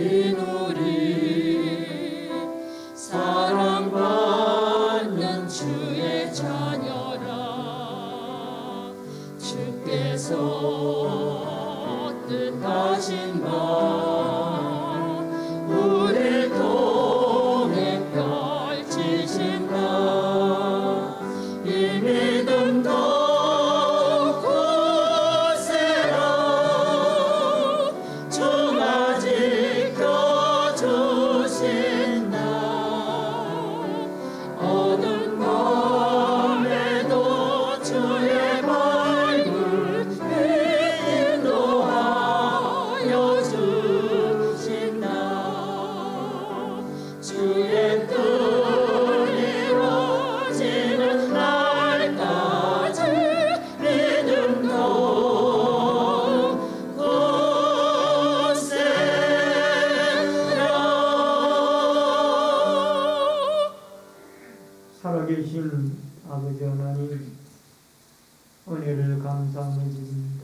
인 우리 사랑받는 주의 자녀라. 주께서 뜻하신 바 우릴 통해 펼치신다. 이 믿음 더욱 굳세라. 주가 지켜주신다. 어두운 밤에도 주의 밝은 빛 인도하여 주신다. 주의 뜻 이루어지는 날까지 믿음 더욱 굳세라. 살아계신 아버지 하나님, 은혜를 감사하며 드립니다.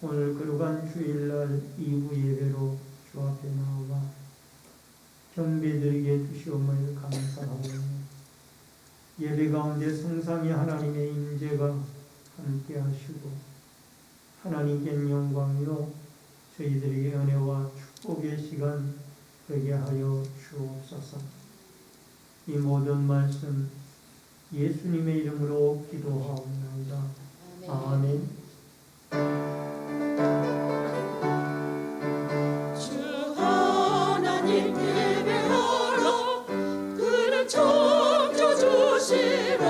오늘 거룩한 주일날 2부 예배로 주 앞에 나와 경배드리게 주시옵을 감사하오며, 예배 가운데 성삼위 하나님의 임재가 함께 하시고 하나님께 영광이요 저희들에게 은혜와 축복의 시간 되게 하여 주옵소서. 이 모든 말씀 예수님의 이름으로 기도하옵나이다. 아멘. 주 하나님 예배하라. 그는 창조주시라.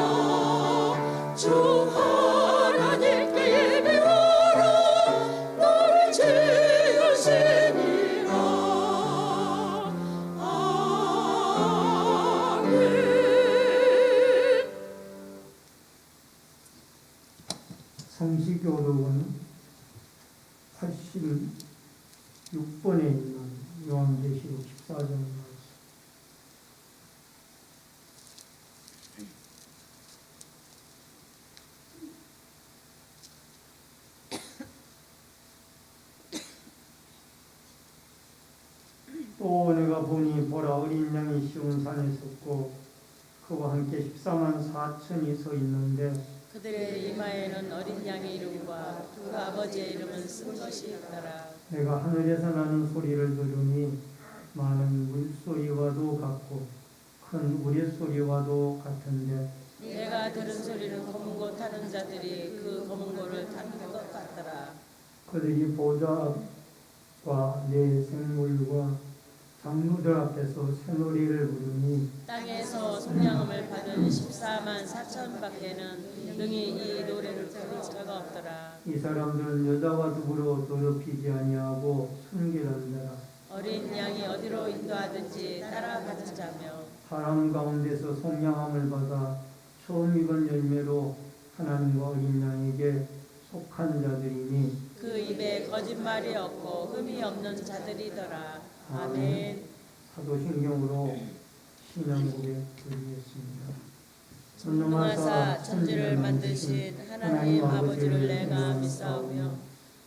주 하나님께 예배하라. 너를 지으시니라. 아멘. 성시교독은 86번에 있는 요한계시록 14장 말씀. 또 내가 보니 보라, 어린 양이 시온산에 섰고 그와 함께 14만 4천이 서 있는데 그들의 이마에는 어린 양의 이름과 그 아버지의 이름은 쓴 것이 있더라. 내가 하늘에서 나는 소리를 들으니 많은 물소리와도 같고 큰 우레소리와도 같은데 내가 들은 소리는 검은 고 타는 자들이 그 검은 고를 타는 것 같더라. 그들이 보좌 앞과 네 생물과 장로들 앞에서 새노래를 부르니 땅에서 속량함을 받은 14만 4천 밖에는 능히 이 노래를 부를 자가 없더라. 이 사람들은 여자와 더불어 더럽히지 아니하고 순결한다라. 어린 양이 어디로 인도하든지 따라가는 자며 사람 가운데서 속량함을 받아 처음 입은 열매로 하나님과 어린 양에게 속한 자들이니 그 입에 거짓말이 없고 흠이 없는 자들이더라. 아멘. 사도신경으로 신앙 고백 드리겠습니다. 전능하사 천지를 만드신 하나님 아버지를 내가 믿사오며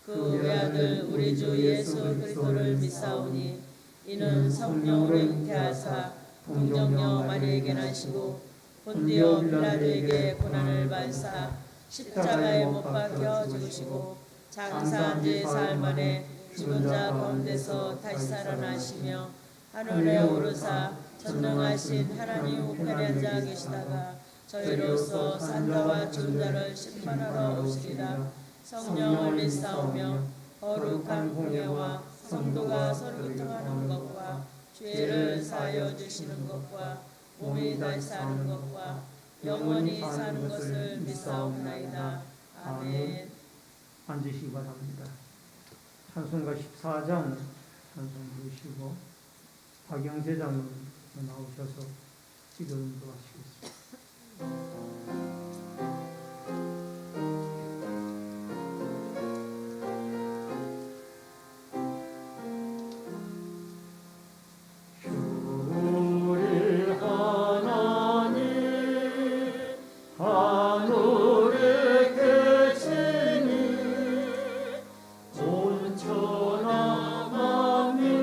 그 외아들 우리 주 예수 그리스도를 믿사오니 이는 성령으로 잉태하사 동정녀 마리에게 나시고 본디오 빌라도에게 고난을 받으사 십자가에 못 박혀 죽으시고 장사한 지 사흘 만에 죽은 자 가운데서 다시 살아나시며 하늘에 오르사 전능하신 하나님 우편에 앉아 계시다가 저희로서 산자와 죽은 자를 심판하러 오시리라. 성령을 믿사오며 거룩한 공예와 성도가 서로 교통하는 것과 죄를 사하여 주시는 것과 몸이 다시 사는 것과 영원히 사는 것을 믿사옵나이다. 아멘. 앉으시기 바랍니다. 찬송가 14장 찬송 부르시고 박영세 장로 나오셔서 기도를 하시겠습니다. 온천한 만민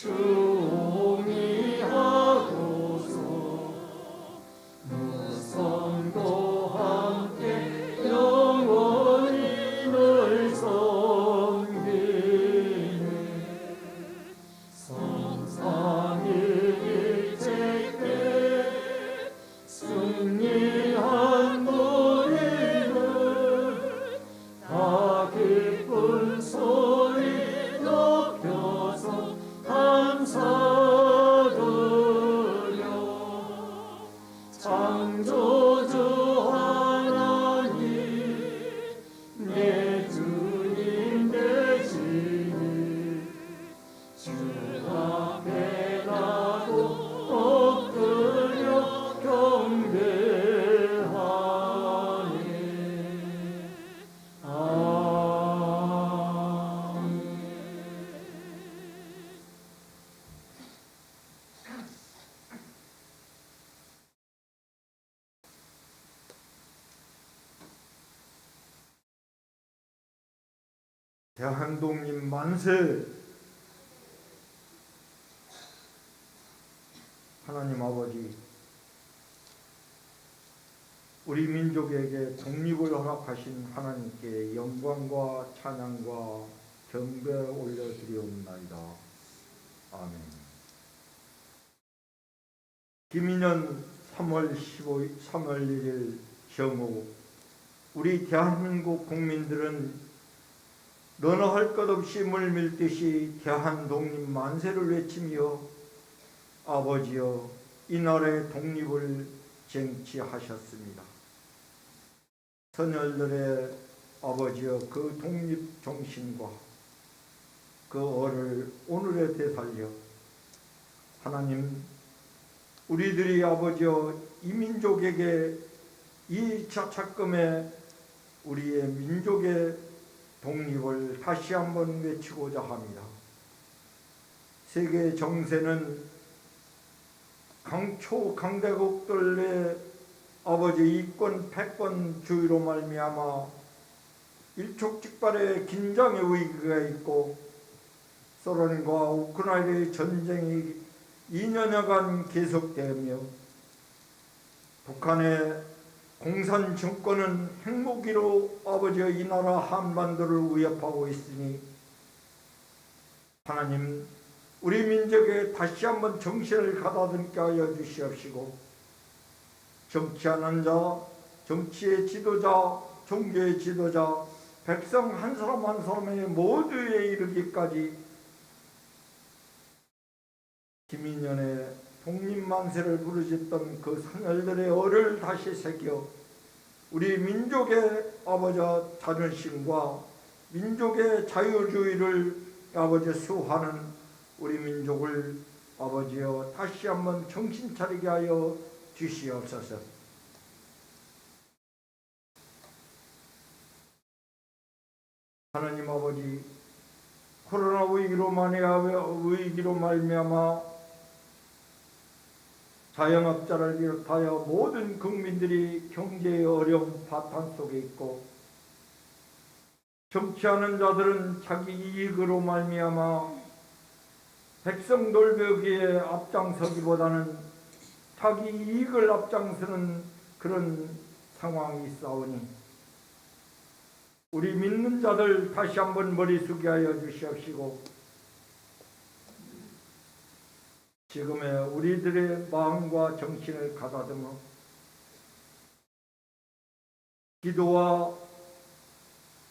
충이하고서 무성도 함께 영원히 널 섬기네. 성상이 일체께 승리한 노래를 다 기쁜 소리 높여서 감사드려. 창조주 하나님 내 주님 되시니 주 앞에 나도 엎드려 경배하네. 아멘. 대한독립 만세! 하나님 아버지, 우리 민족에게 독립을 허락하신 하나님께 영광과 찬양과 경배 올려드리옵나이다. 아멘. 김인년 3월 1일 정오, 우리 대한민국 국민들은 너나 할 것 없이 물밀듯이 대한독립 만세를 외치며 아버지여 이 나라의 독립을 쟁취하셨습니다. 선열들의 아버지여 그 독립 정신과 그 얼을 오늘에 되살려 하나님, 우리들이 아버지여 이 민족에게 이 차차금에 우리의 민족의 독립을 다시 한번 외치고자 합니다. 세계 정세는 강대국들의 아버지 이권 패권주의로 말미암아 일촉즉발의 긴장의 위기가 있고 소련과 우크라이나의 전쟁이 2년여간 계속되며 북한의 공산 정권은 핵무기로 아버지의 이 나라 한반도를 위협하고 있으니 하나님, 우리 민족에 다시 한번 정신을 가다듬게 하여 주시옵시고 정치하는 자, 정치의 지도자, 종교의 지도자, 백성 한 사람 한 사람의 모두에 이르기까지 김인년의 독립만세를 부르짖던 그 선열들의 얼을 다시 새겨 우리 민족의 아버지 자존심과 민족의 자유주의를 아버지 수호하는 우리 민족을 아버지여 다시 한번 정신 차리게 하여 주시옵소서. 하나님 아버지, 코로나 위기로 말미암아 자영업자를 비롯하여 모든 국민들이 경제의 어려운 파탄 속에 있고 정치하는 자들은 자기 이익으로 말미암아 백성 돌보기에 앞장서기보다는 자기 이익을 앞장서는 그런 상황이 있사오니 우리 믿는 자들 다시 한번 머리 숙여 하여 주시옵시고 지금의 우리들의 마음과 정신을 가다듬어 기도와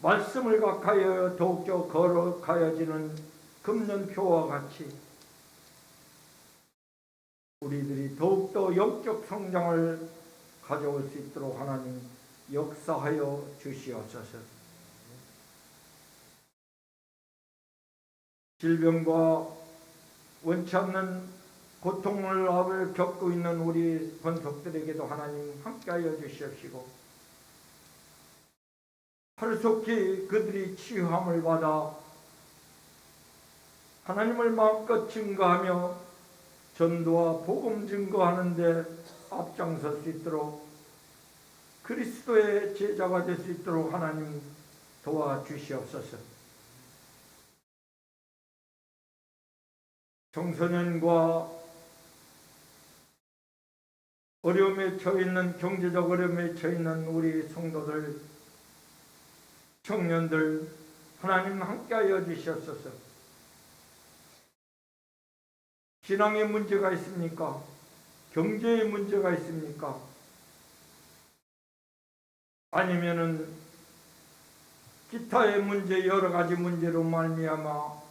말씀을 각하여 더욱더 거룩하여지는 금년표와 같이 우리들이 더욱더 영적 성장을 가져올 수 있도록 하나님 역사하여 주시옵소서. 질병과 원치 않는 고통을 겪고 있는 우리 권속들에게도 하나님 함께하여 주시옵시고 하루속히 그들이 치유함을 받아 하나님을 마음껏 증거하며 전도와 복음 증거하는 데 앞장설 수 있도록 그리스도의 제자가 될 수 있도록 하나님 도와주시옵소서. 청소년과 어려움에 처해있는, 경제적 어려움에 처해있는 우리 성도들, 청년들 하나님 함께하여 주시옵소서. 신앙의 문제가 있습니까? 경제의 문제가 있습니까? 아니면은 기타의 문제, 여러 가지 문제로 말미암아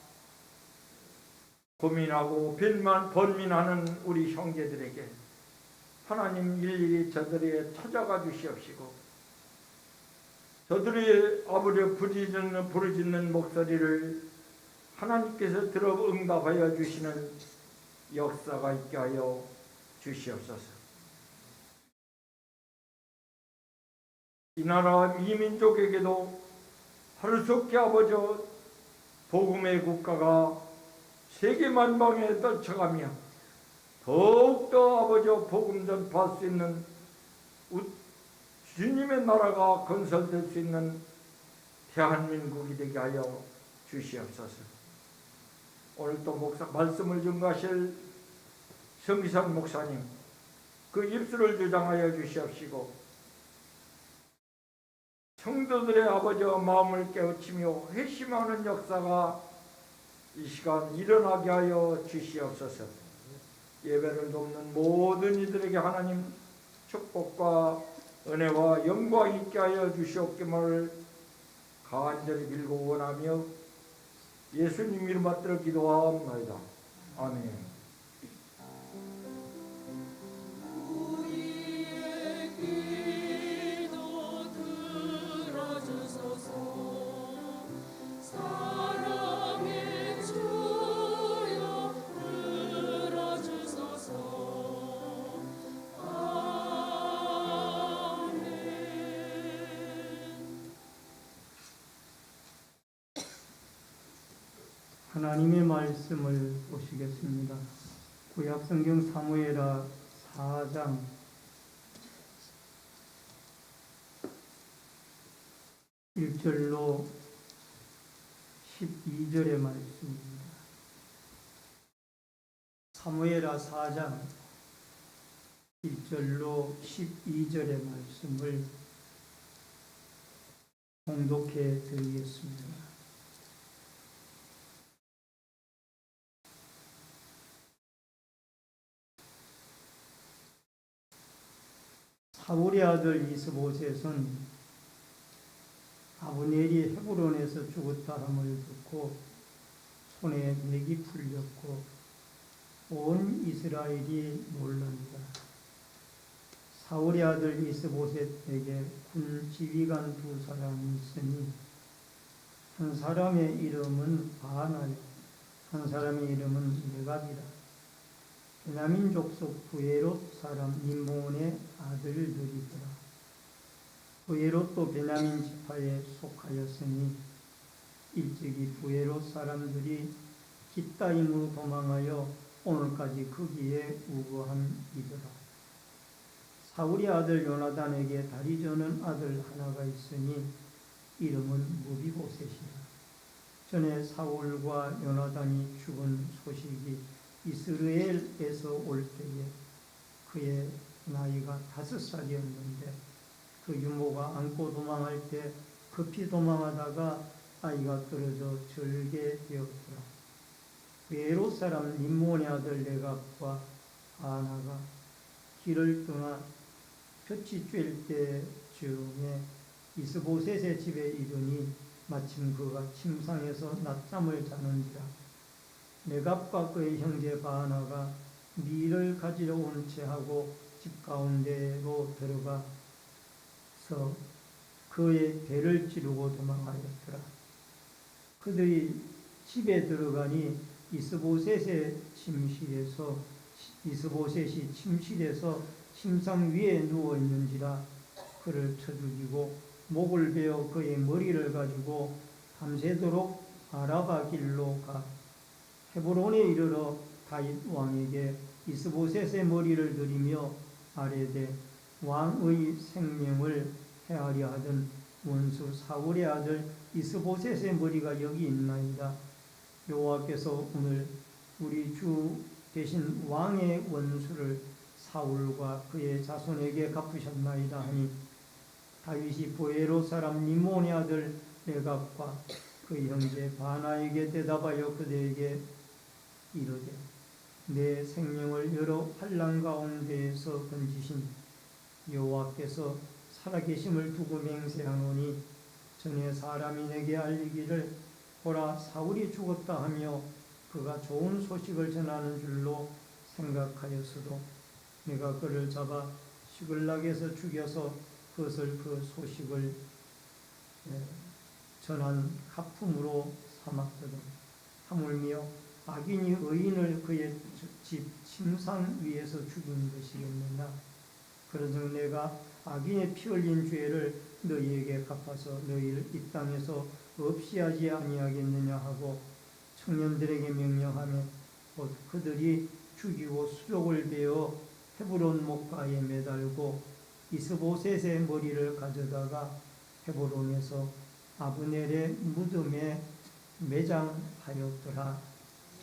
고민하고 번민하는 우리 형제들에게 하나님 일일이 저들에게 찾아가 주시옵시고, 저들의 아버지 부르짖는 목소리를 하나님께서 들어 응답하여 주시는 역사가 있게 하여 주시옵소서. 이 나라 이 민족에게도 하루속히 아버지 복음의 국가가 세계 만방에 떨쳐가며 더욱더 아버지 복음 전파할 수 있는 주님의 나라가 건설될 수 있는 대한민국이 되게 하여 주시옵소서. 오늘 또 말씀을 증거하실 성기산 목사님, 그 입술을 주장하여 주시옵시고, 성도들의 아버지 마음을 깨우치며 회심하는 역사가 이 시간 일어나게 하여 주시옵소서. 예배를 돕는 모든 이들에게 하나님 축복과 은혜와 영광 있게 하여 주시옵기를 간절히 빌고 원하며 예수님 이름 받들어 기도하옵나이다. 아멘. 우리의 기도 들어주소서. 사랑의 주여 들어주소서. 아멘. 하나님의 말씀을 보시겠습니다. 구약성경 사무엘하 4장 1절로 12절의 말씀입니다. 사무엘하 4장 1절로 12절의 말씀을 봉독해 드리겠습니다. 사울의 아들 이스보셋은 아브넬이 헤브론에서 죽었다 함을 듣고 손에 맥이 풀렸고 온 이스라엘이 놀랍니다. 사울의 아들 이스보셋에게 군 지휘관 두 사람이 있으니 한 사람의 이름은 바나요, 한 사람의 이름은 레갑이라. 베냐민 족속 부에롯 사람 님몬의 아들들이더라. 부에롯도 베냐민 지파에 속하였으니 일찍이 부에롯 사람들이 깃다임으로 도망하여 오늘까지 거기에 우거함이더라. 사울의 아들 요나단에게 다리 저는 아들 하나가 있으니 이름은 무비보셋이라. 전에 사울과 요나단이 죽은 소식이 이스라엘에서 올 때에 그의 나이가 5살이었는데 그 유모가 안고 도망할 때 급히 도망하다가 아이가 떨어져 절게 되었더라. 베롯 사람 님몬의 아들 레갑과 바나가 길을 떠나 볕이 쬐일 때쯤에 이스보셋의 집에 이르니 마침 그가 침상에서 낮잠을 자는지라. 레갑과 그의 형제 바나가 밀을 가지러 온 채하고 집 가운데로 들어가서 그의 배를 찌르고 도망하였더라. 그들이 집에 들어가니 이스보셋이 침실에서 침상 위에 누워 있는지라. 그를 쳐 죽이고 목을 베어 그의 머리를 가지고 밤새도록 아라바 길로 가 헤브론에 이르러 다윗 왕에게 이스보셋의 머리를 들이며 아뢰되 왕의 생명을 해하려 하던 원수 사울의 아들 이스보셋의 머리가 여기 있나이다. 여호와께서 오늘 우리 주 대신 왕의 원수를 사울과 그의 자손에게 갚으셨나이다 하니 다윗이 보에로 사람 니몬의 아들 레갑과 그 형제 바나에게 대답하여 그들에게 이르되 내 생명을 여러 환난 가운데에서 건지신 여호와께서 살아계심을 두고 맹세하노니 전에 사람이 내게 알리기를 보라 사울이 죽었다 하며 그가 좋은 소식을 전하는 줄로 생각하였으도 내가 그를 잡아 시글락에서 죽여서 그것을 그 소식을 전한 하품으로 삼았거든. 하물며 악인이 의인을 그의 집 침상 위에서 죽인 것이겠느냐. 그러므로 내가 악인의 피 흘린 죄를 너희에게 갚아서 너희를 이 땅에서 없이 하지 아니하겠느냐 하고 청년들에게 명령하며 곧 그들이 죽이고 수족을 베어 헤브론 목가에 매달고 이스보셋의 머리를 가져다가 헤브론에서 아브넬의 무덤에 매장하였더라.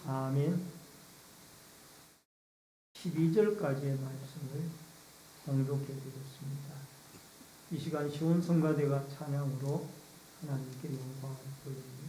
아멘. 12절까지의 말씀을 봉독해 드렸습니다. 이 시간 시온 성가대가 찬양으로 하나님께 영광을 돌립니다.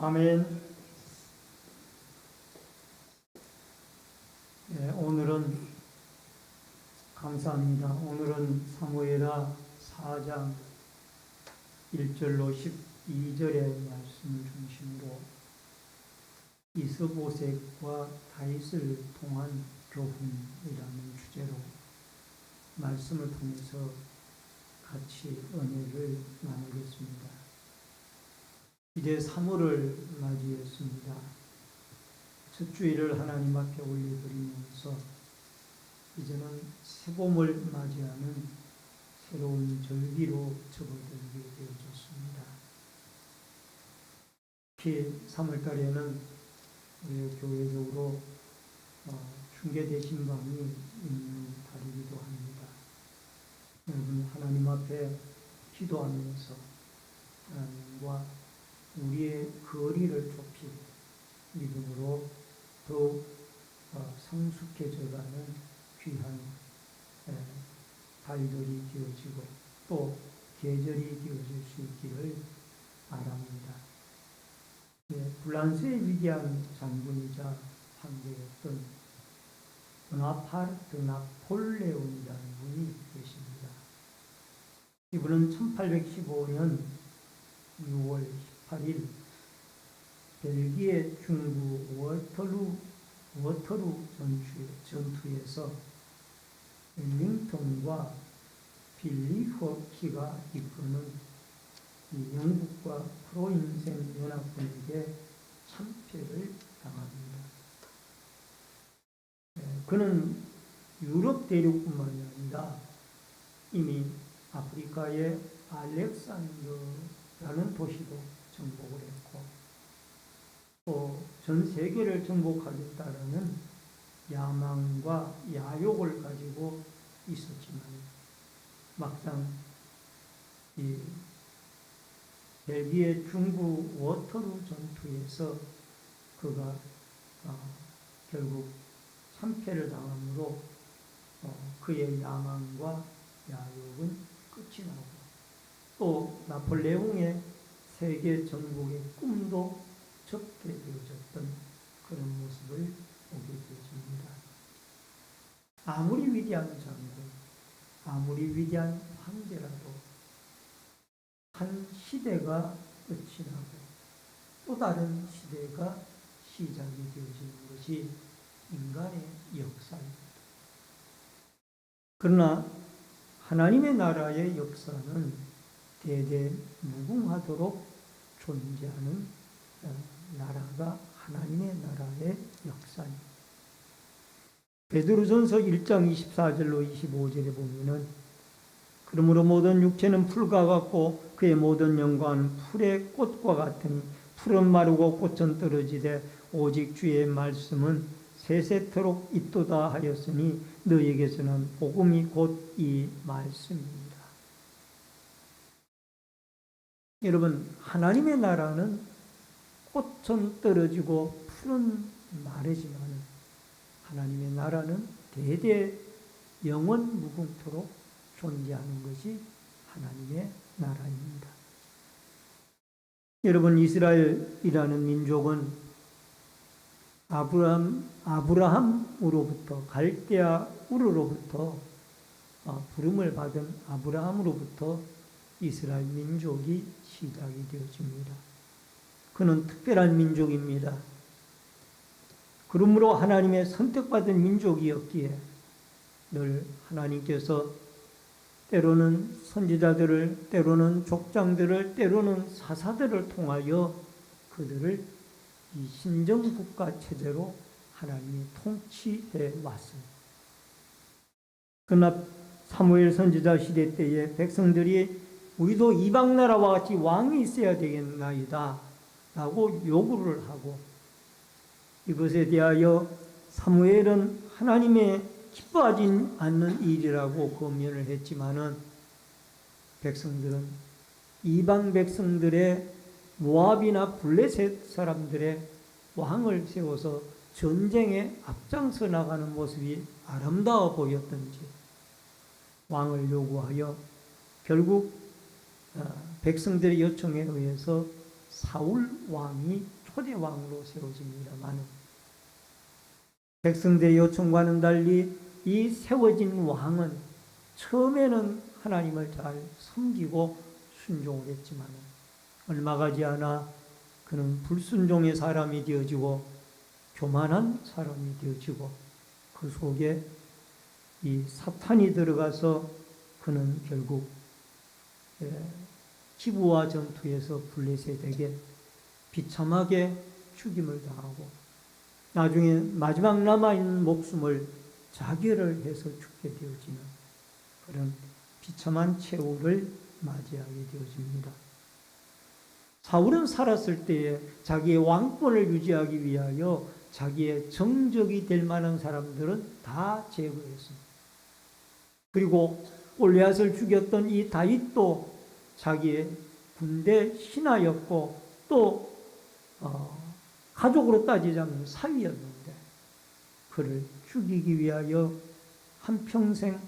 아멘. 네, 오늘은 감사합니다. 오늘은 사무엘하 4장 1절로 12절의 말씀을 중심으로 이스보셋과 다윗을 통한 교훈이라는 주제로 말씀을 통해서 같이 은혜를 나누겠습니다. 이제 3월을 맞이했습니다. 첫 주일을 하나님 앞에 올려드리면서 이제는 새봄을 맞이하는 새로운 절기로 접어들게 되어졌습니다. 특히 3월달에는 우리 교회적으로 중계되신방이 있는 달이기도 합니다. 여러분 하나님 앞에 기도하면서 하나님과 우리의 거리를 좁히고 믿음으로 더욱 성숙해져가는 귀한 달들이 되어지고 또 계절이 되어질 수 있기를 바랍니다. 불란스의 위대한 장군이자 황제였던 보나파르트 나폴레옹이라는 분이 계십니다. 이분은 1815년 6월 18일 벨기에 중부 워터루 전투에서 웰링턴과 빌리호키가 이끄는 이 영국과 프로인센 연합군에게 참패를 당합니다. 그는 유럽 대륙뿐만이 아니라 이미 아프리카의 알렉산더라는 도시도 정복을 했고 또 전 세계를 정복하겠다라는 야망과 야욕을 가지고 있었지만 막상 이 벨기에 중부 워터루 전투에서 그가 결국 참패를 당함으로 그의 야망과 야욕은 끝이 나고 또 나폴레옹의 세계 정복의 꿈도 접게 되어졌던 그런 모습을 보게 되어집니다. 아무리 위대한 장군, 아무리 위대한 황제라도 한 시대가 끝이 나고 또 다른 시대가 시작이 되어지는 것이 인간의 역사입니다. 그러나 하나님의 나라의 역사는 대대 무궁하도록 존재하는 나라가 하나님의 나라의 역사입니다. 베드로전서 1장 24절로 25절에 보면은 그러므로 모든 육체는 풀과 같고 그의 모든 영광은 풀의 꽃과 같으니 풀은 마르고 꽃은 떨어지되 오직 주의 말씀은 세세토록 있도다 하였으니 너희에게서는 복음이 곧 이 말씀입니다. 여러분 하나님의 나라는 꽃은 떨어지고 풀은 마르지만 하나님의 나라는 대대 영원 무궁토록 존재하는 것이 하나님의 나라입니다. 여러분 이스라엘이라는 민족은 아브라함으로부터 갈대아 우르로부터 부름을 받은 아브라함으로부터 이스라엘 민족이 시작이 되어집니다. 그는 특별한 민족입니다. 그러므로 하나님의 선택받은 민족이었기에 늘 하나님께서 때로는 선지자들을, 때로는 족장들을, 때로는 사사들을 통하여 그들을 이 신정국가 체제로 하나님이 통치해 왔습니다. 그러나 사무엘 선지자 시대 때에 백성들이 우리도 이방 나라와 같이 왕이 있어야 되겠나이다 라고 요구를 하고 이것에 대하여 사무엘은 하나님의 기뻐하지 않는 일이라고 권면을 했지만은 백성들은 이방 백성들의 모압이나 블레셋 사람들의 왕을 세워서 전쟁에 앞장서 나가는 모습이 아름다워 보였던지 왕을 요구하여 결국 백성들의 요청에 의해서 사울 왕이 초대 왕으로 세워집니다만 백성들의 요청과는 달리 이 세워진 왕은 처음에는 하나님을 잘 섬기고 순종을 했지만 얼마 가지 않아 그는 불순종의 사람이 되어지고 교만한 사람이 되어지고 그 속에 이 사탄이 들어가서 그는 결국 기브와 전투에서 블레셋에게 비참하게 죽임을 당하고 나중에 마지막 남아있는 목숨을 자결을 해서 죽게 되어지는 그런 비참한 최후를 맞이하게 되어집니다. 사울은 살았을 때에 자기의 왕권을 유지하기 위하여 자기의 정적이 될 만한 사람들은 다 제거했습니다. 그리고 골리앗을 죽였던 이 다윗도 자기의 군대 신하였고 또 가족으로 따지자면 사위였는데 그를 죽이기 위하여 한평생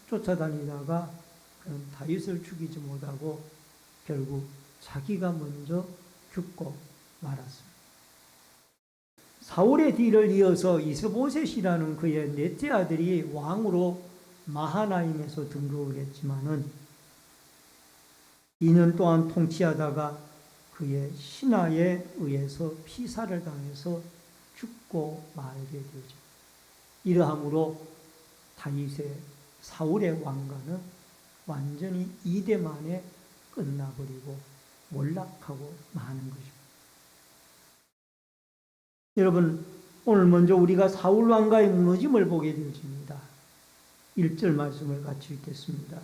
쫓아다니다가 그는 다윗을 죽이지 못하고 결국 자기가 먼저 죽고 말았습니다. 사울의 뒤를 이어서 이스보셋이라는 그의 넷째 아들이 왕으로 마하나임에서 등극을 했지만은 2년 동안 통치하다가 그의 신하에 의해서 피살을 당해서 죽고 말게 되죠. 이러함으로 다윗의 사울의 왕가는 완전히 이대 만에 끝나버리고 몰락하고 마는 것입니다. 여러분, 오늘 먼저 우리가 사울 왕가의 무너짐을 보게 되어집니다. 1절 말씀을 같이 읽겠습니다.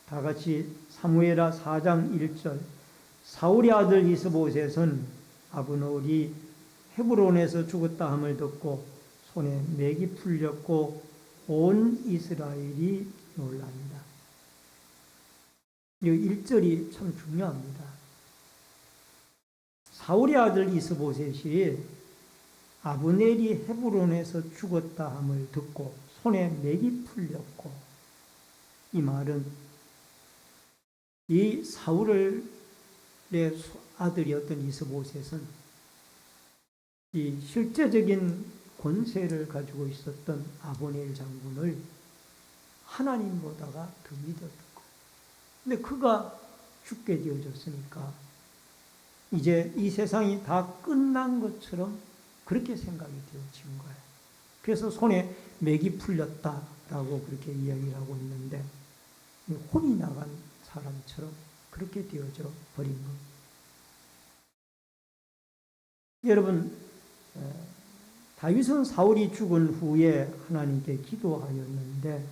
다 같이 사무엘하 4장 1절. 사울의 아들 이스보셋은 아브넬이 헤브론에서 죽었다 함을 듣고 손에 맥이 풀렸고 온 이스라엘이 놀랍니다. 이 1절이 참 중요합니다. 사울의 아들 이스보셋이 아브넬이 헤브론에서 죽었다 함을 듣고 손에 맥이 풀렸고, 이 말은 이 사울의 아들이었던 이스보셋은 이 실제적인 권세를 가지고 있었던 아브넬 장군을 하나님보다가 더 믿었고, 근데 그가 죽게 되어졌으니까 이제 이 세상이 다 끝난 것처럼 그렇게 생각이 되어진 거예요. 그래서 손에 맥이 풀렸다라고 그렇게 이야기를 하고 있는데, 혼이 나간 사람처럼 그렇게 되어져 버린 겁니다. 여러분, 다윗은 사울이 죽은 후에 하나님께 기도하였는데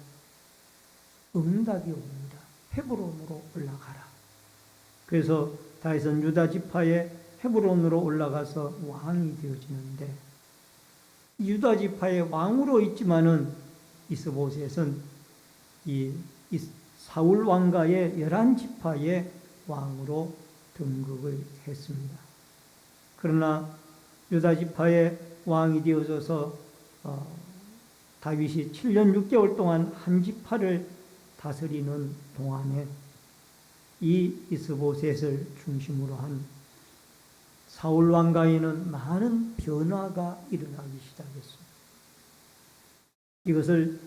응답이 옵니다. 헤브론으로 올라가라. 그래서 다윗은 유다 지파의 헤브론으로 올라가서 왕이 되어지는데, 유다 지파의 왕으로 있지만은 이스보셋은 이 사울 왕가의 11지파의 왕으로 등극을 했습니다. 그러나 유다 지파의 왕이 되어져서 다윗이 7년 6개월 동안 한 지파를 다스리는 동안에 이 이스보셋을 중심으로 한 사울 왕가에는 많은 변화가 일어나기 시작했습니다. 이것을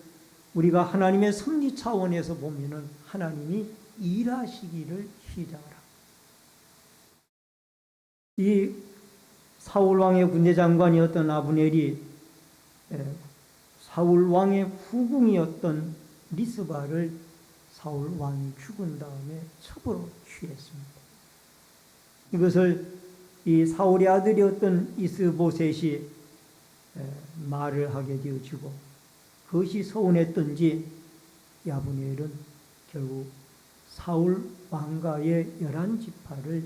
우리가 하나님의 섭리 차원에서 보면은 하나님이 일하시기를 시작하라. 이 사울 왕의 군대 장관이었던 아브넬이 사울 왕의 후궁이었던 리스바를 사울 왕이 죽은 다음에 첩으로 취했습니다. 이것을 이 사울의 아들이었던 이스보셋이 말을 하게 되어지고, 그것이 서운했던지 아브넬은 결국 사울 왕가의 11지파를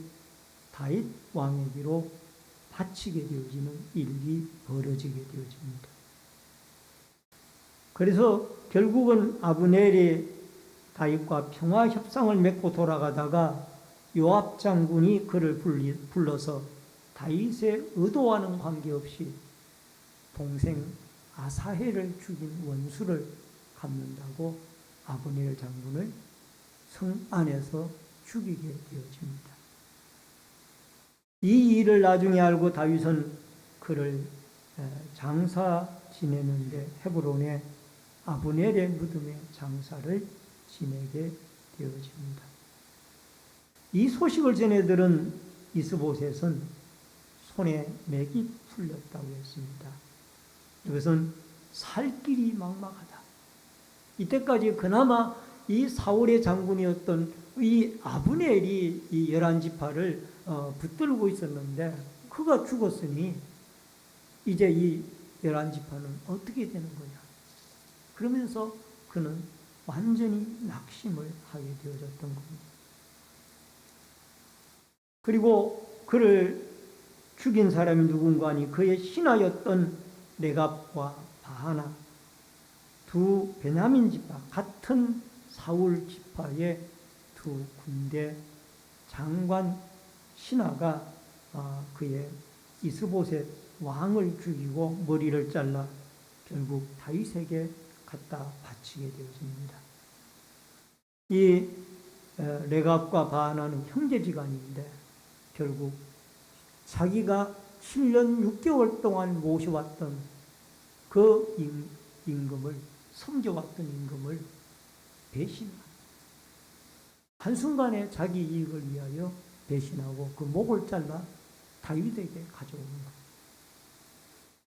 다윗 왕에게로 바치게 되어지는 일이 벌어지게 되어집니다. 그래서 결국은 아브넬이 다윗과 평화 협상을 맺고 돌아가다가 요압 장군이 그를 불러서 다윗의 의도와는 관계없이 동생 아사헬을 죽인 원수를 갚는다고 아브넬 장군을 성 안에서 죽이게 되어집니다. 이 일을 나중에 알고 다윗은 그를 장사 지내는데 헤브론에 아브넬의 무덤에 장사를 지내게 되어집니다. 이 소식을 전해 들은 이스보셋은 손에 맥이 풀렸다고 했습니다. 이것은 살 길이 막막하다. 이때까지 그나마 이 사울의 장군이었던 이 아브넬이 이 11지파를 붙들고 있었는데, 그가 죽었으니 이제 이 11지파는 어떻게 되는 거냐. 그러면서 그는 완전히 낙심을 하게 되어졌던 겁니다. 그리고 그를 죽인 사람이 누군가니 그의 신하였던 레갑과 바하나, 두 베냐민 지파, 같은 사울 지파의 두 군대 장관 신하가 그의 이스보셋 왕을 죽이고 머리를 잘라 결국 다윗에게 갖다 바치게 되어집니다. 이 레갑과 바하나는 형제지간인데 결국 자기가 7년 6개월 동안 모셔왔던 그 임금을, 섬겨왔던 임금을 배신한, 한순간에 자기 이익을 위하여 배신하고 그 목을 잘라 다윗에게 가져오는 것.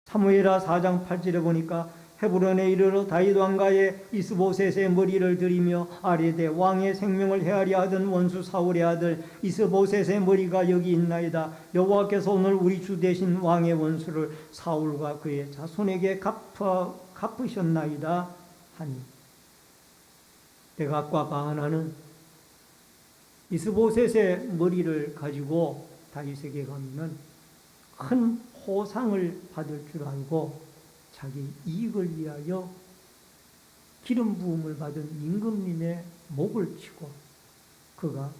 사무엘하 4장 8절에 보니까 헤브론에 이르러 다윗 왕가에 이스보셋의 머리를 들이며 아뢰되 왕의 생명을 헤아려 하던 원수 사울의 아들 이스보셋의 머리가 여기 있나이다. 여호와께서 오늘 우리 주 대신 왕의 원수를 사울과 그의 자손에게 갚으셨나이다 하니, 레갑과 바하나는 이스보셋의 머리를 가지고 다윗에게 가면 큰 호상을 받을 줄 알고 자기 이익을 위하여 기름 부음을 받은 임금님의 목을 치고 그가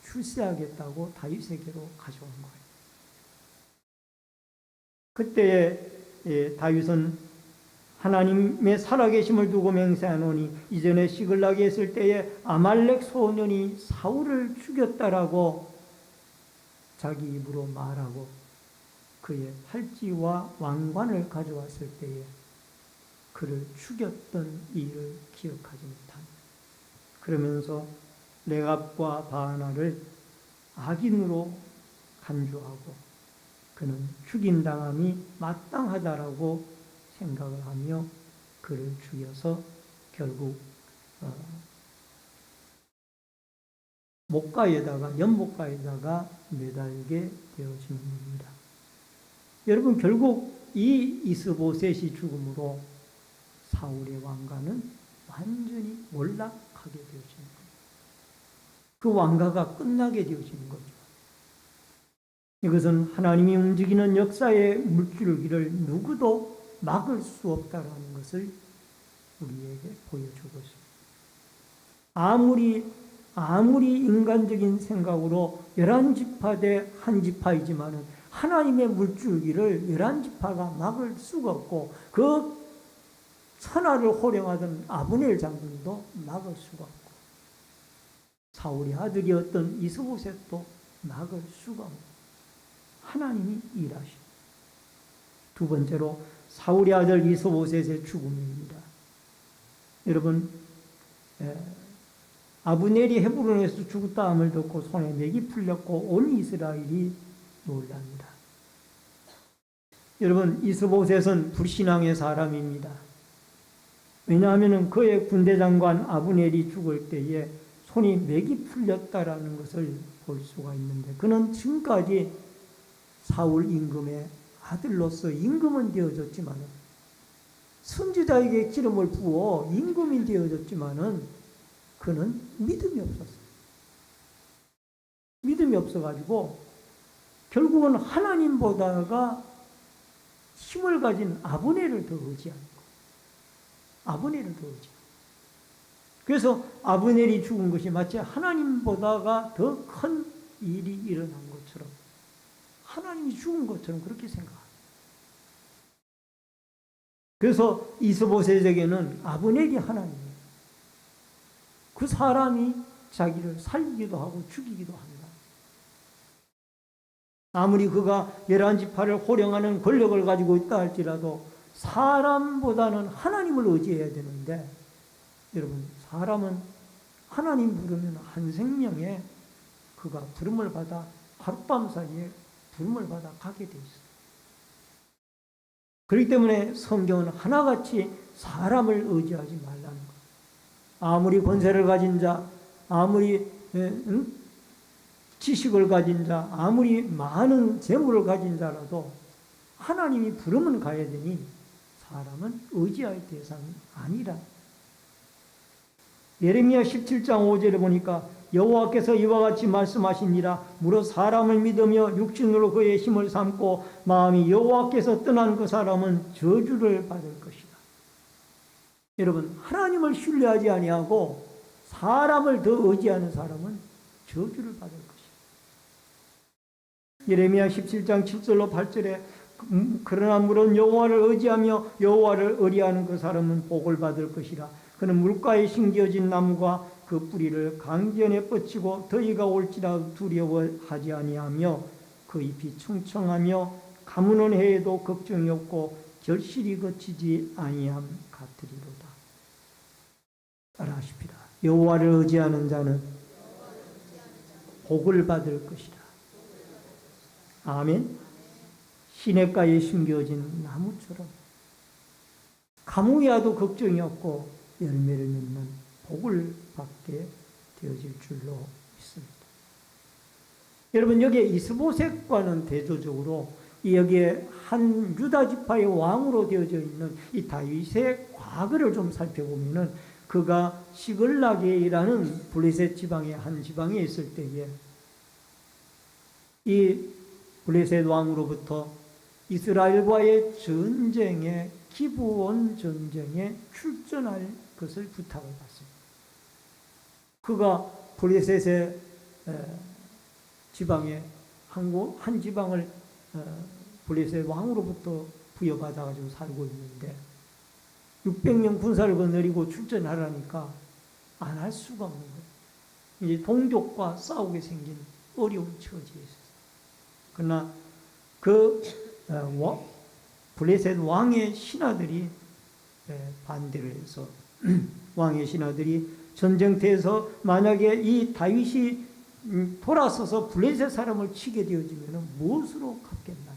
출세하겠다고 다윗에게로 가져온 거예요. 그때에 다윗은 하나님의 살아계심을 두고 맹세하노니 이전에 시글락에 있을 때에 아말렉 소년이 사울을 죽였다라고 자기 입으로 말하고 그의 팔찌와 왕관을 가져왔을 때에 그를 죽였던 일을 기억하지 못합니다. 그러면서 레갑과 바하나를 악인으로 간주하고 그는 죽임당함이 마땅하다라고 생각을 하며 그를 죽여서 결국 목가에다가, 연목가에다가 매달게 되어진 겁니다. 여러분, 결국 이 이스보셋이 죽음으로 사울의 왕가는 완전히 몰락하게 되어지는 겁니다. 그 왕가가 끝나게 되어지는 거죠. 이것은 하나님이 움직이는 역사의 물줄기를 누구도 막을 수 없다는 것을 우리에게 보여주고 있습니다. 아무리 인간적인 생각으로 11지파 대 1지파이지만은 하나님의 물줄기를 11지파가 막을 수가 없고 그 천하를 호령하던 아브넬 장군도 막을 수가 없고 사울의 아들이었던 이스보셋도 막을 수가 없고 하나님이 일하십니다. 두 번째로 사울의 아들 이스보셋의 죽음입니다. 여러분, 아브넬이 헤브론에서 죽었다 함을 듣고 손에 맥이 풀렸고 온 이스라엘이 놀랍니다. 여러분, 이스보셋은 불신앙의 사람입니다. 왜냐하면 그의 군대 장관 아브넬이 죽을 때에 손이 맥이 풀렸다라는 것을 볼 수가 있는데 그는 지금까지 사울 임금의 아들로서 임금은 되어졌지만 선지자에게 기름을 부어 임금이 되어졌지만은 그는 믿음이 없었어요. 믿음이 없어가지고 결국은 하나님보다가 힘을 가진 아브넬을 더 의지하는 거예요. 아브넬을 더 의지하는. 그래서 아브넬이 죽은 것이 마치 하나님보다가 더 큰 일이 일어난 것처럼 하나님이 죽은 것처럼 그렇게 생각합니다. 그래서 이스보셋에게는 아브넬이 하나님이에요. 그 사람이 자기를 살리기도 하고 죽이기도 합니다. 아무리 그가 11지파를 호령하는 권력을 가지고 있다 할지라도 사람보다는 하나님을 의지해야 되는데 여러분, 사람은 하나님 부르면 한 생명에 그가 부름을 받아 하룻밤 사이에 부름을 받아 가게 돼 있어요. 그렇기 때문에 성경은 하나같이 사람을 의지하지 말라는 것. 아무리 권세를 가진 자, 아무리 지식을 가진 자, 아무리 많은 재물을 가진 자라도 하나님이 부르면 가야 되니 사람은 의지할 대상이 아니라. 예레미야 17장 5절에 보니까 여호와께서 이와 같이 말씀하시니라. 무릇 사람을 믿으며 육신으로 그의 힘을 삼고 마음이 여호와께서 떠난 그 사람은 저주를 받을 것이다. 여러분, 하나님을 신뢰하지 아니하고 사람을 더 의지하는 사람은 저주를 받을 것이다. 예레미야 17장 7절로 8절에 그러나 물은 여호와를 의지하며 여호와를 의리하는 그 사람은 복을 받을 것이라. 그는 물가에 심겨진 나무가 그 뿌리를 강변에 뻗치고 더위가 올지라도 두려워하지 아니하며 그 잎이 충청하며 가무는 해에도 걱정이 없고 결실이 거치지 아니함 같으리로다. 따라하십시다. 여호와를 의지하는 자는 복을 받을 것이다. 아멘. 시냇가에 심겨진 나무처럼 가뭄이와도 걱정이 없고 열매를 맺는 복을 받게 되어질 줄로 믿습니다. 여러분, 여기에 이스보셋과는 대조적으로 여기에 한 유다 지파의 왕으로 되어져 있는 이 다윗의 과거를 좀 살펴보면은 그가 시글락이라는 블레셋 지방의 한 지방에 있을 때에 이 블레셋 왕으로부터 이스라엘과의 전쟁에 기브온 전쟁에 출전할 것을 부탁을 받습니다. 그가 블레셋의 지방에 한 지방을 블레셋 왕으로부터 부여받아가지고 살고 있는데 600명 군사를 거느리고 출전하라니까 안 할 수가 없는 거예요. 이제 동족과 싸우게 생긴 어려운 처지에 있어요. 그러나 그 블레셋 왕의 신하들이 반대를 해서 왕의 신하들이 전쟁터에서 만약에 이 다윗이 돌아서서 블레셋 사람을 치게 되어지면 무엇으로 갚겠나이까.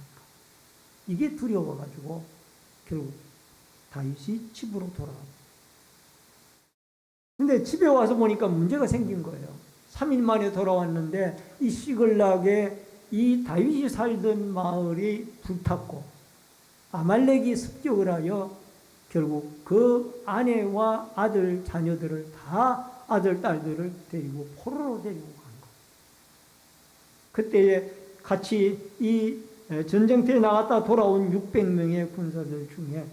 이게 두려워가지고 결국 다윗이 집으로 돌아갑니다. 근데 집에 와서 보니까 문제가 생긴 거예요. 3일 만에 돌아왔는데 이 시글락에 이 다윗이 살던 마을이 불탔고 아말렉이 습격을 하여 결국 그 아내와 아들, 자녀들을 다 아들, 딸들을 데리고 포로로 데리고 간 거예요. 그때에 같이 이 전쟁터에 나갔다 돌아온 600명의 군사들 중에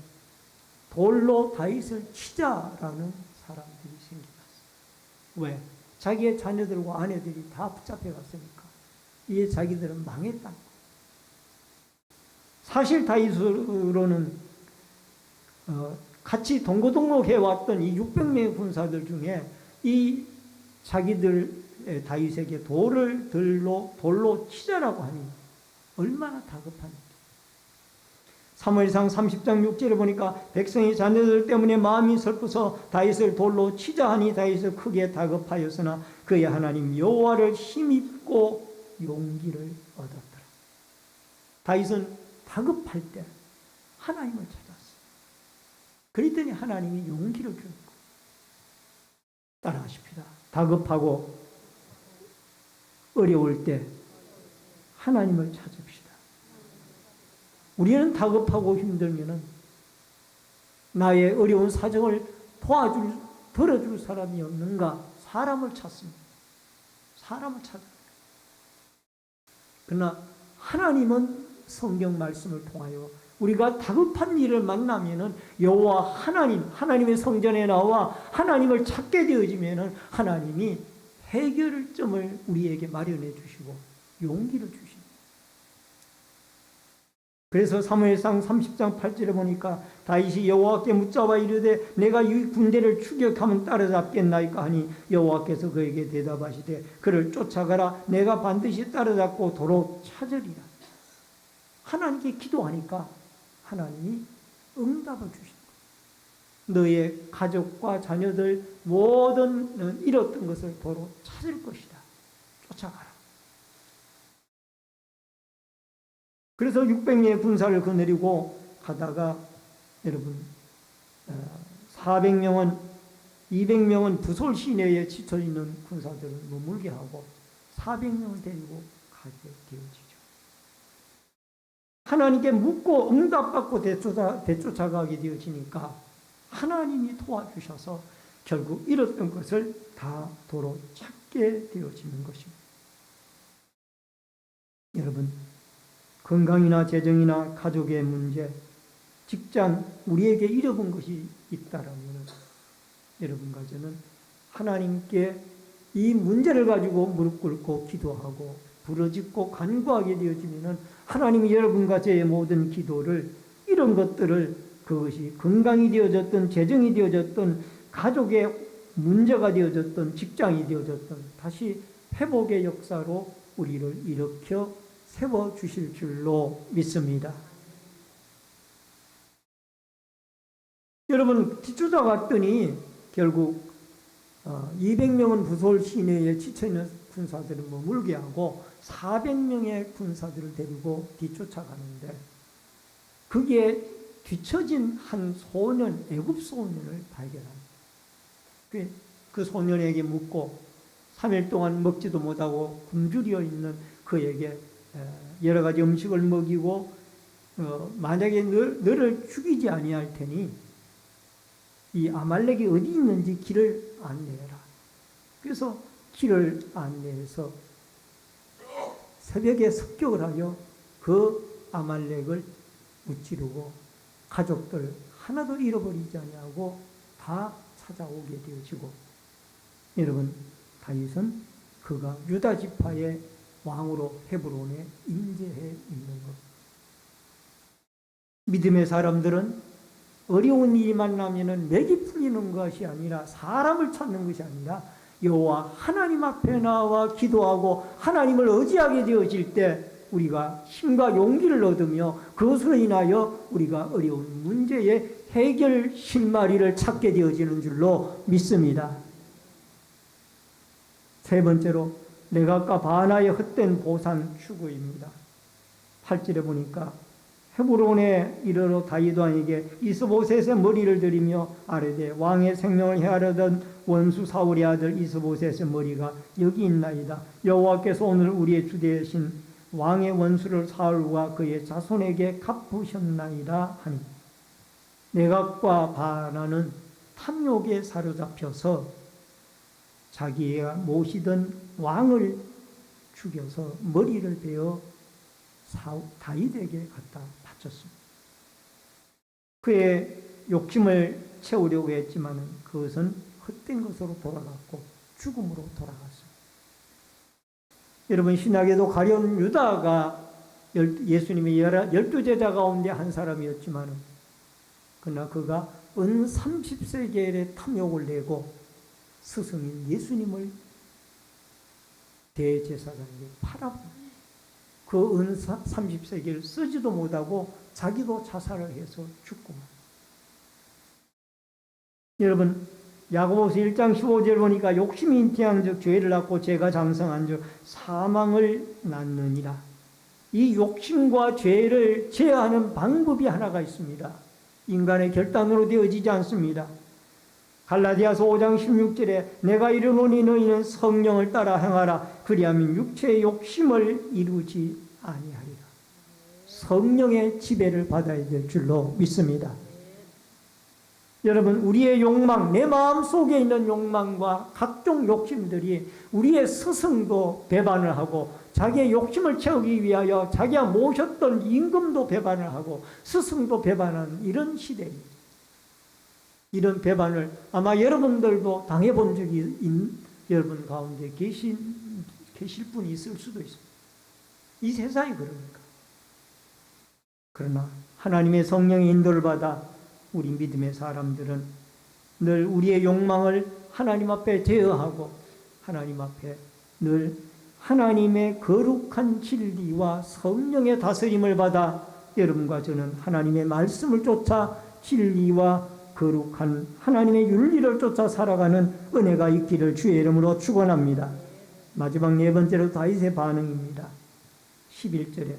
돌로 다윗을 치자라는 사람들이 생겨났어요. 왜? 자기의 자녀들과 아내들이 다 붙잡혀 갔으니까. 이에 자기들은 망했다. 사실 다윗으로는 같이 동고동록 해왔던 이 600명의 군사들 중에 이 자기들 다윗에게 돌로 치자라고 하니 얼마나 다급한지. 사무엘상 30장 6절에 보니까 백성의 자녀들 때문에 마음이 슬퍼서 다윗을 돌로 치자 하니 다윗은 크게 다급하였으나 그의 하나님 여호와를 힘입고 용기를 얻었더라. 다윗은 다급할 때 하나님을 찾았어요. 그랬더니 하나님이 용기를 줬고. 따라하십시다. 다급하고 어려울 때 하나님을 찾읍시다. 우리는 다급하고 힘들면은 나의 어려운 사정을 들어줄 사람이 없는가? 사람을 찾습니다. 사람을 찾아요. 그러나 하나님은 성경 말씀을 통하여 우리가 다급한 일을 만나면은 여호와 하나님의 성전에 나와 하나님을 찾게 되어지면은 하나님이 해결점을 우리에게 마련해 주시고 용기를 주십니다. 그래서 사무엘상 30장 8절에 보니까 다윗이 여호와께 묻자와 이르되 내가 이 군대를 추격하면 따라잡겠나이까 하니 여호와께서 그에게 대답하시되 그를 쫓아가라. 내가 반드시 따라잡고 도로 찾으리라. 하나님께 기도하니까 하나님이 응답을 주신다. 너의 가족과 자녀들 모든 잃었던 것을 도로 찾을 것이다. 쫓아가라. 그래서 600명의 군사를 거느리고 가다가 여러분 400명은 200명은 부솔 시내에 지쳐있는 군사들을 머물게 하고 400명을 데리고 가게 되어지죠. 하나님께 묻고 응답받고 되쫓아가게 되어지니까 하나님이 도와주셔서 결국 잃었던 것을 다 도로 찾게 되어지는 것입니다. 여러분, 건강이나 재정이나 가족의 문제, 직장, 우리에게 잃어본 것이 있다라면 여러분과 저는 하나님께 이 문제를 가지고 무릎 꿇고 기도하고 부르짖고 간구하게 되어지면 하나님이 여러분과 저의 모든 기도를, 이런 것들을, 그것이 건강이 되어졌든 재정이 되어졌든 가족의 문제가 되어졌든 직장이 되어졌든 다시 회복의 역사로 우리를 일으켜 세워주실 줄로 믿습니다. 여러분, 뒤쫓아갔더니 결국 200명은 부솔 시내에 지쳐있는 군사들을 머물게 하고 400명의 군사들을 데리고 뒤쫓아가는데, 그게 뒤처진 한 소년, 애굽 소년을 발견합니다. 그 소년에게 묻고 3일 동안 먹지도 못하고 굶주려 있는 그에게 여러 가지 음식을 먹이고 만약에 너를 죽이지 아니할 테니 이 아말렉이 어디 있는지 길을 안내해라. 그래서 길을 안내해서 새벽에 습격을 하여 그 아말렉을 무찌르고 가족들 하나도 잃어버리지 아니하고 다 찾아오게 되어지고, 여러분, 다윗은 그가 유다 지파의 왕으로 헤브론에 임재해 있는 것. 믿음의 사람들은 어려운 일이 만나면은 맥이 풀리는 것이 아니라, 사람을 찾는 것이 아니라 여호와 하나님 앞에 나와 기도하고 하나님을 의지하게 되어질 때 우리가 힘과 용기를 얻으며 그것으로 인하여 우리가 어려운 문제의 해결 실마리를 찾게 되어지는 줄로 믿습니다. 세 번째로, 내각과 바나의 헛된 보상 추구입니다. 8절에 보니까 헤브론에 이르러 다윗 왕에게 이스보셋의 머리를 들이며 아뢰되 왕의 생명을 헤아르던 원수 사울의 아들 이스보셋의 머리가 여기 있나이다. 여호와께서 오늘 우리의 주 되신 왕의 원수를 사울과 그의 자손에게 갚으셨나이다 하니, 내각과 바나는 탐욕에 사로잡혀서 자기가 모시던 왕을 죽여서 머리를 베어 다윗에게 갖다 바쳤습니다. 그의 욕심을 채우려고 했지만 그것은 헛된 것으로 돌아갔고 죽음으로 돌아갔습니다. 여러분, 신약에도 가룟 유다가 예수님의 12제자 가운데 한 사람이었지만, 그러나 그가 은 30세겔의 탐욕을 내고 스승인 예수님을 대제사장에게 팔아버립니다. 그 은 30세겔을 쓰지도 못하고 자기도 자살을 해서 죽고 말. 여러분, 야고보서 1장 15절 보니까 욕심이 인티한 즉 죄를 낳고 죄가 장성한 즉 사망을 낳느니라. 이 욕심과 죄를 제어하는 방법이 하나가 있습니다. 인간의 결단으로 되어지지 않습니다. 갈라디아서 5장 16절에 내가 이르노니 너희는 성령을 따라 행하라. 그리하면 육체의 욕심을 이루지 아니하리라. 성령의 지배를 받아야 될 줄로 믿습니다. 여러분, 우리의 욕망, 내 마음속에 있는 욕망과 각종 욕심들이 우리의 스승도 배반을 하고 자기의 욕심을 채우기 위하여 자기가 모셨던 임금도 배반을 하고 스승도 배반하는 이런 시대입니다. 이런 배반을 아마 여러분들도 당해본 적이 여러분 가운데 계실 분이 있을 수도 있습니다. 이 세상이 그러니까. 그러나 하나님의 성령의 인도를 받아 우리 믿음의 사람들은 늘 우리의 욕망을 하나님 앞에 제어하고 하나님 앞에 늘 하나님의 거룩한 진리와 성령의 다스림을 받아 여러분과 저는 하나님의 말씀을 쫓아 진리와 거룩한 하나님의 윤리를 쫓아 살아가는 은혜가 있기를 주의 이름으로 축원합니다. 마지막 네 번째로 다윗의 반응입니다. 11절에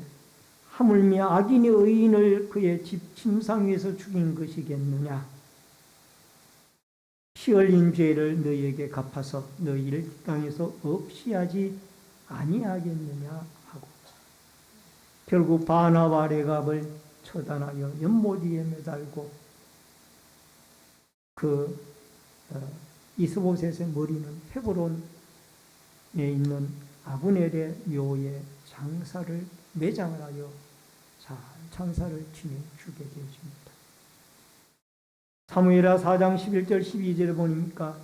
하물며 악인이 의인을 그의 집 침상 위에서 죽인 것이겠느냐. 피 흘린 죄를 너희에게 갚아서 너희를 땅에서 없이 하지 아니하겠느냐 하고 결국 바나바 레갑을 처단하여 연못 위에 매달고 그 이스보셋의 머리는 헤브론에 있는 아브넬의 묘에 장사를 매장을 하여 잘 장사를 지내 주게 되어집니다. 사무엘하 4장 11절 12절에 보니까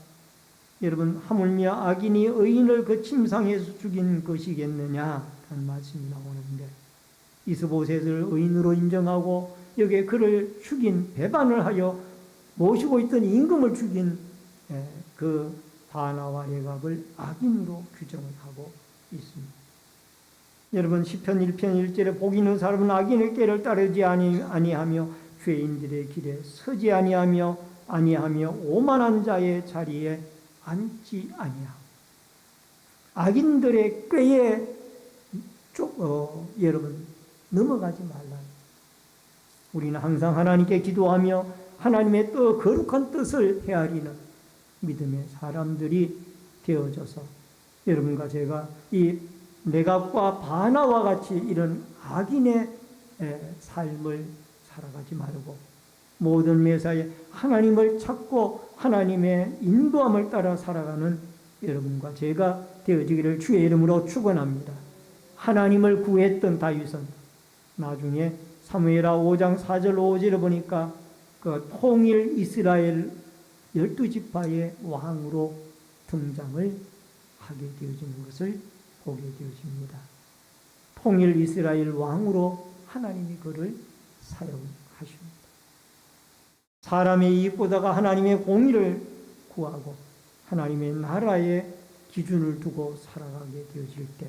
여러분 하물며 악인이 의인을 그 침상에서 죽인 것이겠느냐 라는 말씀이 나오는데 이스보셋을 의인으로 인정하고 여기에 그를 죽인 배반을 하여 모시고 있던 임금을 죽인 그 바나와 레갑을 악인으로 규정을 하고 있습니다. 여러분 시편 1편 1절에 복 있는 사람은 악인의 꾀를 따르지 아니하며 죄인들의 길에 서지 아니하며 오만한 자의 자리에 앉지 아니하고 악인들의 꾀에 여러분 넘어가지 말라. 우리는 항상 하나님께 기도하며 하나님의 거룩한 뜻을 헤아리는 믿음의 사람들이 되어져서 여러분과 제가 이 레갑과 바나와 같이 이런 악인의 삶을 살아가지 말고 모든 매사에 하나님을 찾고 하나님의 인도함을 따라 살아가는 여러분과 제가 되어지기를 주의 이름으로 축원합니다. 하나님을 구했던 다윗은 나중에 사무엘하 5장 4절 5절을 보니까 그 통일 이스라엘 12지파의 왕으로 등장을 하게 되어지는 것을 보게 되어집니다. 통일 이스라엘 왕으로 하나님이 그를 사용하십니다. 사람의 이익보다가 하나님의 공의를 구하고 하나님의 나라의 기준을 두고 살아가게 되어질 때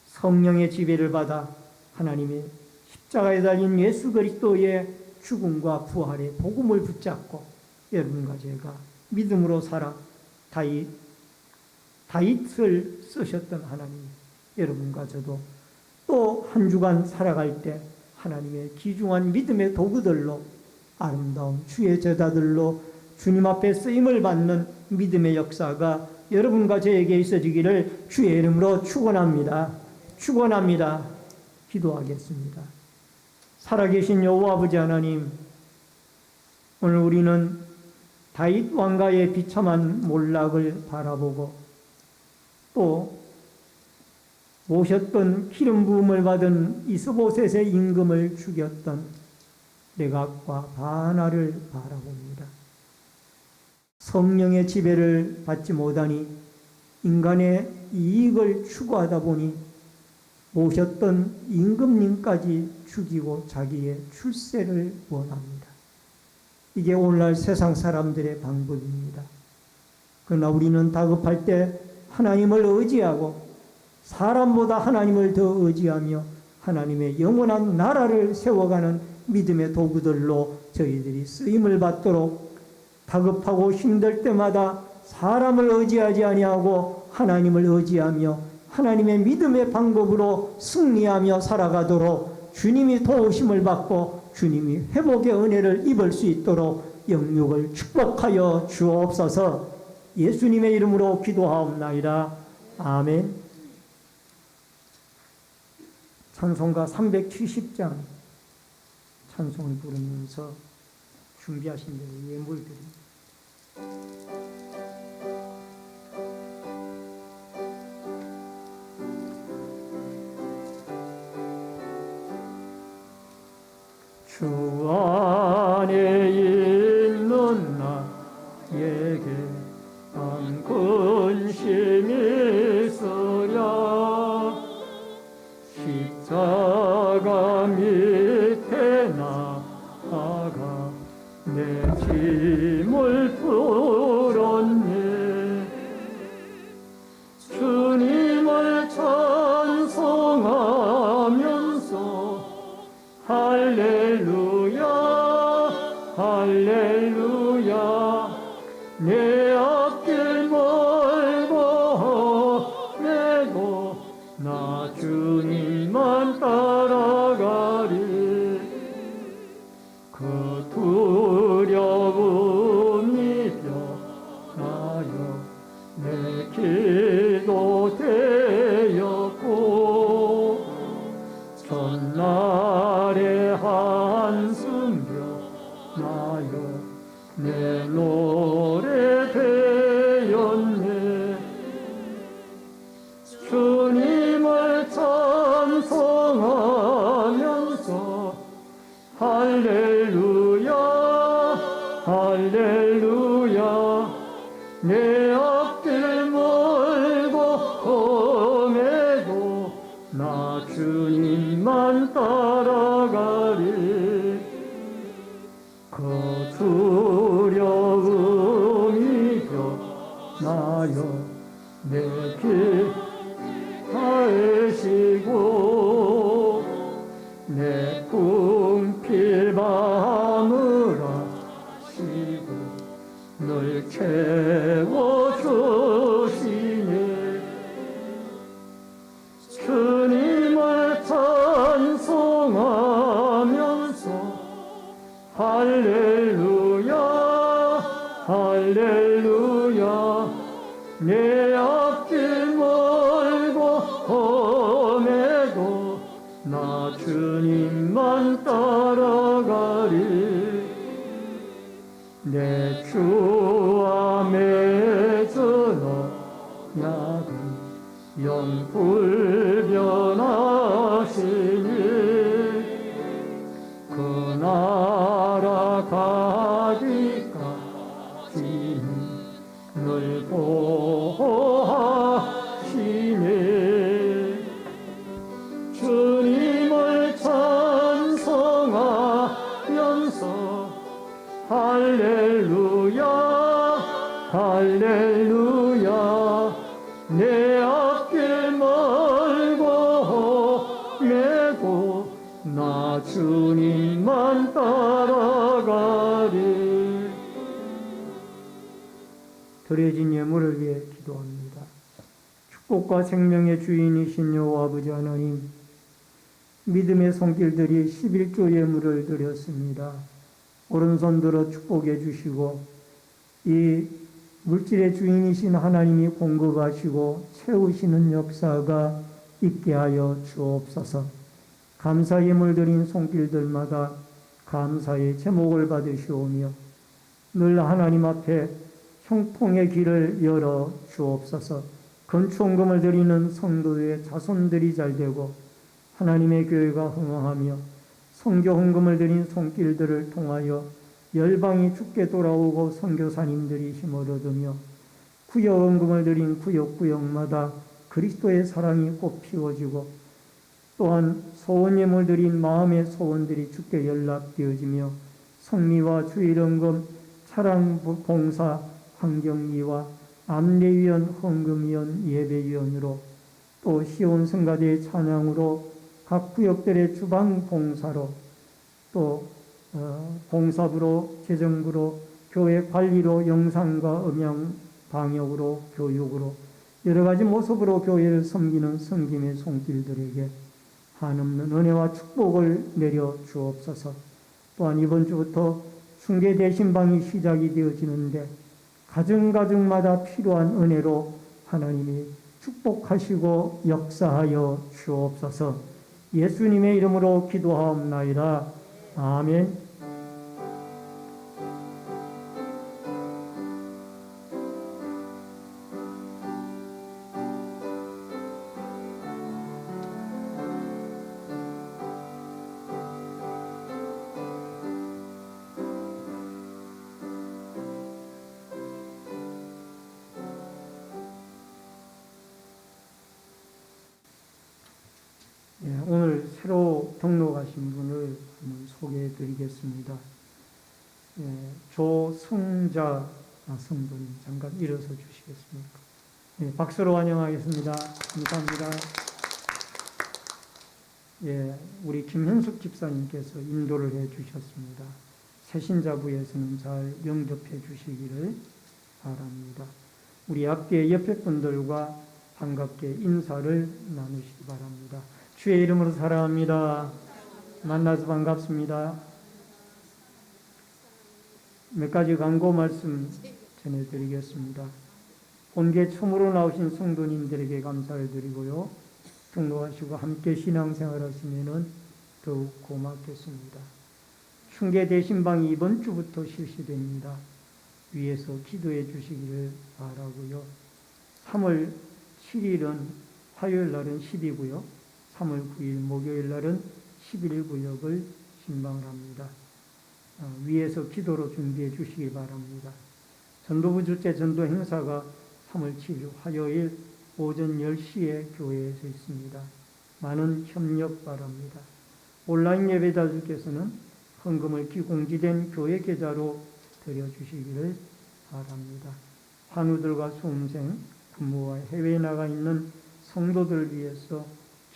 성령의 지배를 받아 하나님의 십자가에 달린 예수 그리스도의 죽음과 부활의 복음을 붙잡고 여러분과 제가 믿음으로 살아 다윗을 쓰셨던 하나님, 여러분과 저도 또 한 주간 살아갈 때 하나님의 귀중한 믿음의 도구들로 아름다운 주의 제자들로 주님 앞에 쓰임을 받는 믿음의 역사가 여러분과 저에게 있어지기를 주의 이름으로 축원합니다. 축원합니다. 기도하겠습니다. 살아계신 여호와 아버지 하나님, 오늘 우리는 다윗 왕가의 비참한 몰락을 바라보고 또 모셨던 기름 부음을 받은 이스보셋의 임금을 죽였던 레갑과 바나를 바라봅니다. 성령의 지배를 받지 못하니 인간의 이익을 추구하다 보니 모셨던 임금님까지 죽이고 자기의 출세를 원합니다. 이게 오늘날 세상 사람들의 방법입니다. 그러나 우리는 다급할 때 하나님을 의지하고 사람보다 하나님을 더 의지하며 하나님의 영원한 나라를 세워가는 믿음의 도구들로 저희들이 쓰임을 받도록 다급하고 힘들 때마다 사람을 의지하지 아니하고 하나님을 의지하며 하나님의 믿음의 방법으로 승리하며 살아가도록 주님이 도우심을 받고 주님이 회복의 은혜를 입을 수 있도록 영육을 축복하여 주옵소서. 예수님의 이름으로 기도하옵나이다. 아멘. 찬송가 370장 찬송을 부르면서 준비하신 대로 예물 드립니다. 주 안에 있는 나에게 난 근심이 있으랴 십자가 밑에 나아가 내 짐을 풀었네 주님을 찬송하면서 할렐루야 할렐루야 내 앞길 멀고 험해도 나 주님만 따라가리 그 두려움이 변하여 내 기도 되어 밤날에 한숨 나요 내 노래 되었네. 주님을 찬송하면서 할렐루야 할렐루야 내 앞길 멀고 험해도 나 주님만 따라가리. 그 두려움이 변하여 내 길 하시고 내 궁필 밤을 하시고 널 채워주시네. 주님을 찬송하면서 할렐루야 할렐루야 내 앞길 멀고 험해도 나 주님만 따라가리. 내 주와 맺은 언약은 영불변하시니 그 나라 가기까지는 늘 보호하시네. 주님을 찬송하면서 할렐루야 할렐루야 내 앞길 멀고 험해도 나 주님만 따라가리. 드려진 예물을 위해 기도합니다. 축복과 생명의 주인이신 여호와 아버지 하나님, 믿음의 손길들이 11조 예물을 드렸습니다. 오른손 들어 축복해 주시고 이 물질의 주인이신 하나님이 공급하시고 채우시는 역사가 있게 하여 주옵소서. 감사 예물 드린 손길들마다 감사의 제목을 받으시오며 늘 하나님 앞에 형통의 길을 열어 주옵소서. 건축원금을 드리는 성도의 자손들이 잘되고 하나님의 교회가 흥황하며 선교 헌금을 드린 손길들을 통하여 열방이 주께 돌아오고 선교사님들이 힘을 얻으며 구역 헌금을 드린 구역마다 그리스도의 사랑이 꽃 피워지고 또한 소원 예물 드린 마음의 소원들이 주께 연락되어지며 성미와 주일 헌금, 차량 봉사, 환경미와 안내위원, 헌금위원, 예배위원으로 또 시온 성가대의 찬양으로 각 구역들의 주방 봉사로 또 봉사부로, 재정부로, 교회 관리로, 영상과 음향 방역으로, 교육으로 여러 가지 모습으로 교회를 섬기는 섬김의 손길들에게 한없는 은혜와 축복을 내려 주옵소서. 또한 이번 주부터 순계 대신방이 시작이 되어지는데 가정가정마다 필요한 은혜로 하나님이 축복하시고 역사하여 주옵소서. 예수님의 이름으로 기도하옵나이다. 아멘. 오늘 새로 등록하신 분을 한번 소개해 드리겠습니다. 조승자 성도님, 잠깐 일어서 주시겠습니까? 박수로 환영하겠습니다. 감사합니다. 우리 김현숙 집사님께서 인도를 해 주셨습니다. 새신자부에서는 잘 영접해 주시기를 바랍니다. 우리 앞뒤 옆에 분들과 반갑게 인사를 나누시기 바랍니다. 주의 이름으로 사랑합니다. 만나서 반갑습니다. 몇 가지 광고 말씀 전해드리겠습니다. 본계 처음으로 나오신 성도님들에게 감사를 드리고요. 등록하시고 함께 신앙생활 하시면은 더욱 고맙겠습니다. 충계 대신방이 이번 주부터 실시됩니다. 위에서 기도해 주시기를 바라고요. 3월 7일은 화요일 날은 10이고요. 3월 9일 목요일 날은 11구역을 신방을 합니다. 위에서 기도로 준비해 주시기 바랍니다. 전도부 주최 전도 행사가 3월 7일 화요일 오전 10시에 교회에서 있습니다. 많은 협력 바랍니다. 온라인 예배자들께서는 헌금을 기공지된 교회 계좌로 드려주시기를 바랍니다. 환우들과 수험생, 근무와 해외에 나가 있는 성도들 위해서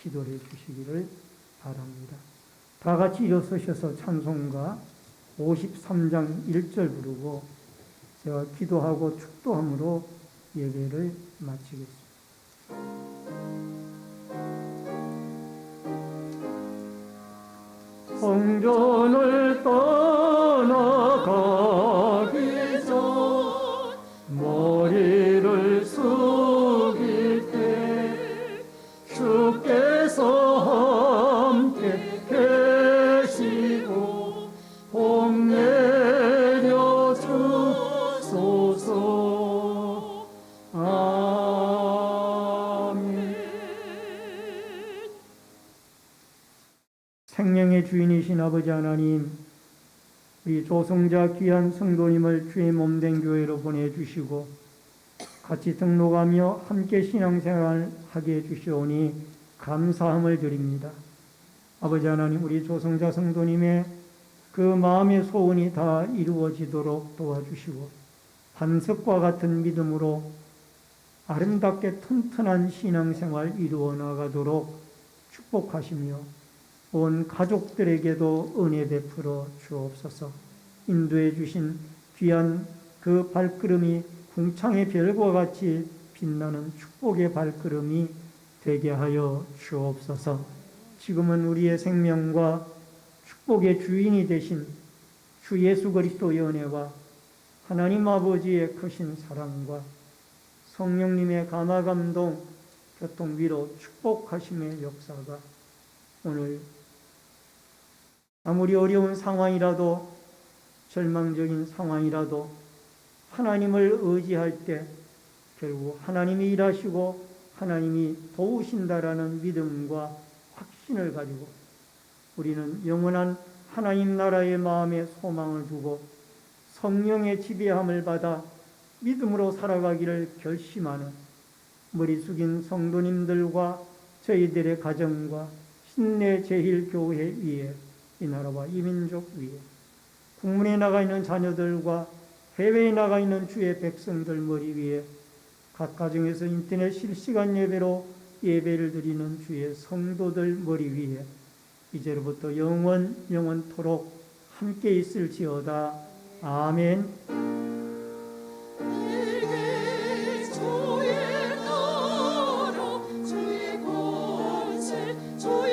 기도해 주시기를 바랍니다. 다 같이 일어서셔서 찬송가 53장 1절 부르고 제가 기도하고 축도함으로 예배를 마치겠습니다. 성전을 떠나가기 전 머리를 숙일 때 주께서 함께 계시고 복 내려 주소서. 아멘. 생명의 주인이신 아버지 하나님, 우리 조성자 귀한 성도님을 주의 몸된 교회로 보내주시고 같이 등록하며 함께 신앙생활하게 해주시오니 감사함을 드립니다. 아버지 하나님, 우리 조성자 성도님의 그 마음의 소원이 다 이루어지도록 도와주시고 반석과 같은 믿음으로 아름답게 튼튼한 신앙생활 이루어 나가도록 축복하시며 온 가족들에게도 은혜 베풀어 주옵소서. 인도해 주신 귀한 그 발걸음이 궁창의 별과 같이 빛나는 축복의 발걸음이 되게 하여 주옵소서. 지금은 우리의 생명과 축복의 주인이 되신 주 예수 그리스도의 은혜와 하나님 아버지의 크신 사랑과 성령님의 감화감동, 교통, 위로, 축복하심의 역사가 오늘 아무리 어려운 상황이라도 절망적인 상황이라도 하나님을 의지할 때 결국 하나님이 일하시고 하나님이 도우신다라는 믿음과 확신을 가지고 우리는 영원한 하나님 나라의 마음에 소망을 두고 성령의 지배함을 받아 믿음으로 살아가기를 결심하는 머리 숙인 성도님들과 저희들의 가정과 신내 제일교회 위에 이 나라와 이 민족 위에 국문에 나가 있는 자녀들과 해외에 나가 있는 주의 백성들 머리 위에 각 가정에서 인터넷 실시간 예배로 예배를 드리는 주의 성도들 머리 위에 이제로부터 영원토록 함께 있을지어다. 아멘.